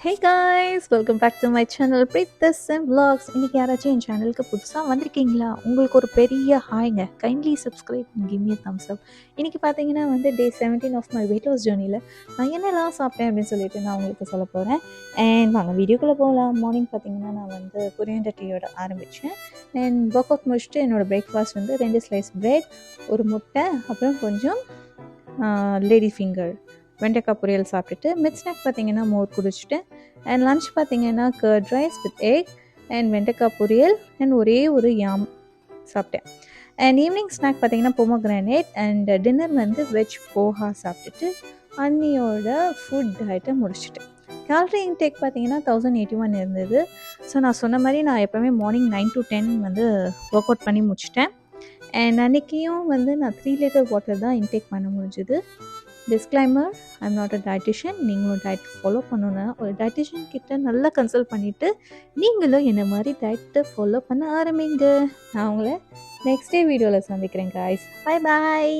Hey guys, welcome back to my channel Preetha's and vlogs. இன்றைக்கி யாராச்சும் என் சேனலுக்கு புதுசாக வந்திருக்கீங்களா? உங்களுக்கு ஒரு பெரிய ஹாய்ங்க. Kindly subscribe and give me thumbs up. இன்றைக்கி பார்த்தீங்கன்னா day 17 of my weight loss ஜேர்னியில் நான் என்னெல்லாம் சாப்பிட்டேன் அப்படின்னு சொல்லிட்டு நான் உங்களுக்கு சொல்ல போகிறேன். அண்ட் வாங்க வீடியோக்குள்ளே போகலாம். மார்னிங் பார்த்தீங்கன்னா நான் கொரியண்டர் டீயோட ஆரம்பித்தேன். அண்ட் ஒர்க் அவுட் முடிச்சுட்டு என்னோடய பிரேக்ஃபாஸ்ட் 2 ஸ்லைஸ் பிரெட், ஒரு முட்டை, அப்புறம் கொஞ்சம் லேடி ஃபிங்கர் வெண்டைக்காய் பொரியல் சாப்பிட்டுட்டு மிட் ஸ்நாக் பார்த்தீங்கன்னா மோர் குடிச்சிட்டு அண்ட் லன்ச் பார்த்தீங்கன்னா curd rice with egg and வெண்டைக்காய் பொரியல் அண்ட் ஒரே ஒரு யாம் சாப்பிட்டேன். அண்ட் ஈவினிங் ஸ்நாக் பார்த்தீங்கன்னா pomegranate and dinner veg poha சாப்பிட்டுட்டு அன்னியோட ஃபுட் டயட்டை முடிச்சுட்டேன். கேலரி இன்டேக் பார்த்தீங்கன்னா 1081 இருந்தது. ஸோ நான் சொன்ன மாதிரி நான் எப்போவுமே மார்னிங் 9 to 10 ஒர்க் அவுட் பண்ணி முடிச்சிட்டேன். அண்ட் அன்றைக்கியும் நான் 3 லிட்டர் வாட்டர் தான் இன்டேக் பண்ண முடிஞ்சுது. Disclaimer, I'm not a dietitian. நீங்களும் டயட் ஃபாலோ பண்ணணுன்னா ஒரு டயட்டிஷியன் கிட்ட நல்லா கன்சல்ட் பண்ணிவிட்டு நீங்களும் என்ன மாதிரி டயட்டை ஃபாலோ பண்ண ஆரம்பிங்க. நான் உங்களை நெக்ஸ்ட் டே வீடியோவில் சந்திக்கிறேன் காய்ஸ். Bye bye.